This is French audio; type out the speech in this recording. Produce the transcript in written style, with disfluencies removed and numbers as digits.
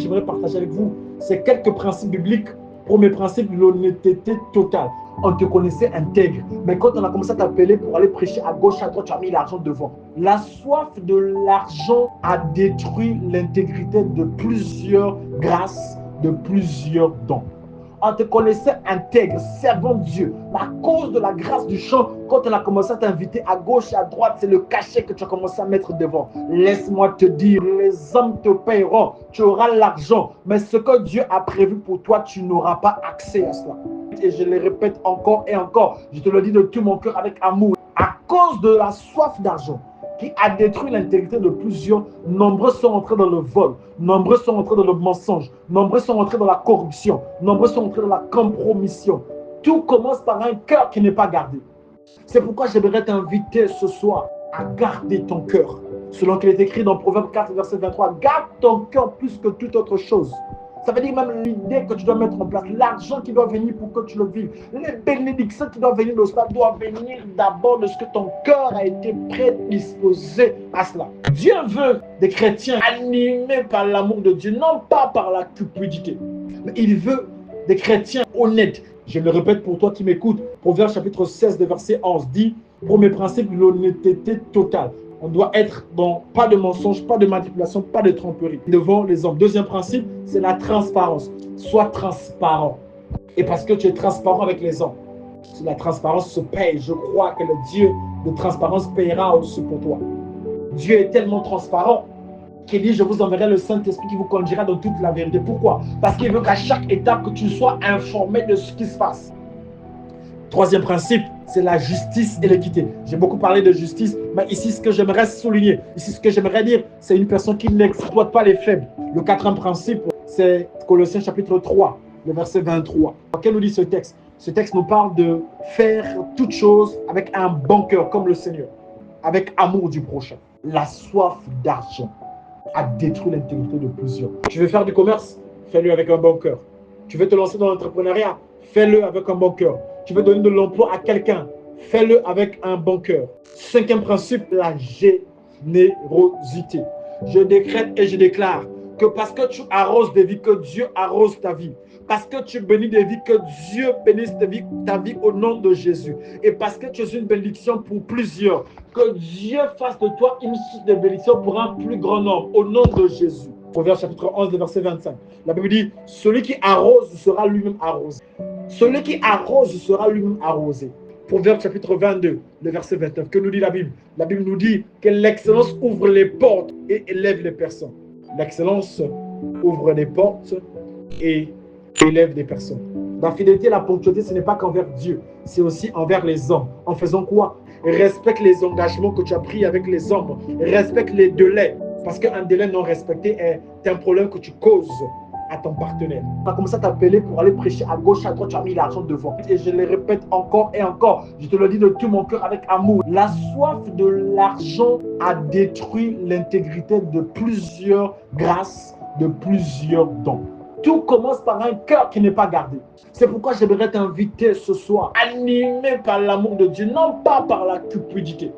j'aimerais partager avec vous, c'est quelques principes bibliques. Premier principe, l'honnêteté totale. On te connaissait intègre, mais quand on a commencé à t'appeler pour aller prêcher à gauche, à droite, tu as mis l'argent devant. La soif de l'argent a détruit l'intégrité de plusieurs grâces, de plusieurs dons. On te connaissait intègre, servant Dieu. Mais à cause de la grâce du chant, quand on a commencé à t'inviter à gauche et à droite, c'est le cachet que tu as commencé à mettre devant. Laisse-moi te dire, les hommes te paieront, tu auras l'argent, mais ce que Dieu a prévu pour toi, tu n'auras pas accès à cela. Et je le répète encore et encore, je te le dis de tout mon cœur avec amour. À cause de la soif d'argent, qui a détruit l'intégrité de plusieurs, nombreux sont entrés dans le vol, nombreux sont entrés dans le mensonge, nombreux sont entrés dans la corruption, nombreux sont entrés dans la compromission. Tout commence par un cœur qui n'est pas gardé. C'est pourquoi j'aimerais t'inviter ce soir à garder ton cœur. Selon qu'il est écrit dans Proverbe 4, verset 23, garde ton cœur plus que toute autre chose. Ça veut dire même l'idée que tu dois mettre en place, l'argent qui doit venir pour que tu le vives, les bénédictions qui doivent venir de cela doivent venir d'abord de ce que ton cœur a été prédisposé à cela. Dieu veut des chrétiens animés par l'amour de Dieu, non pas par la cupidité. Mais il veut des chrétiens honnêtes. Je le répète pour toi qui m'écoutes, Proverbe chapitre 16, verset 11 dit, premier principe, l'honnêteté totale. On doit être dans pas de mensonge, pas de manipulation, pas de tromperie devant les hommes. Deuxième principe, c'est la transparence. Sois transparent. Et parce que tu es transparent avec les hommes, si la transparence se paye, je crois que le Dieu de transparence payera aussi pour toi. Dieu est tellement transparent qu'il dit, je vous enverrai le Saint-Esprit qui vous conduira dans toute la vérité. Pourquoi? Parce qu'il veut qu'à chaque étape que tu sois informé de ce qui se passe. Troisième principe, c'est la justice et l'équité. J'ai beaucoup parlé de justice, mais ici, ce que j'aimerais souligner, ici, ce que j'aimerais dire, c'est une personne qui n'exploite pas les faibles. Le quatrième principe, c'est Colossiens chapitre 3, le verset 23. Qu'est-ce nous dit ce texte? Ce texte nous parle de faire toutes choses avec un bon cœur, comme le Seigneur, avec amour du prochain. La soif d'argent a détruit l'intégrité de plusieurs. Tu veux faire du commerce? Fais-le avec un bon cœur. Tu veux te lancer dans l'entrepreneuriat? Fais-le avec un bon cœur. Tu veux donner de l'emploi à quelqu'un? Fais-le avec un bon cœur. Cinquième principe, la générosité. Je décrète et je déclare que parce que tu arroses des vies, que Dieu arrose ta vie. Parce que tu bénis des vies, que Dieu bénisse ta vie au nom de Jésus. Et parce que tu es une bénédiction pour plusieurs, que Dieu fasse de toi une source de bénédiction pour un plus grand nombre au nom de Jésus. Proverbe chapitre 11, verset 25. La Bible dit, celui qui arrose sera lui-même arrosé. Celui qui arrose sera lui-même arrosé. Proverbe chapitre 22, le verset 29. Que nous dit la Bible? La Bible nous dit que l'excellence ouvre les portes et élève les personnes. L'excellence ouvre les portes et élève des personnes. La fidélité et la ponctualité, ce n'est pas qu'envers Dieu, c'est aussi envers les hommes. En faisant quoi? Respecte les engagements que tu as pris avec les hommes. Respecte les délais. Parce qu'un délai non respecté est un problème que tu causes à ton partenaire. On a commencé à t'appeler pour aller prêcher à gauche, à droite, tu as mis l'argent devant. Et je le répète encore et encore, je te le dis de tout mon cœur avec amour. La soif de l'argent a détruit l'intégrité de plusieurs grâces, de plusieurs dons. Tout commence par un cœur qui n'est pas gardé. C'est pourquoi j'aimerais t'inviter ce soir, animé par l'amour de Dieu, non pas par la cupidité.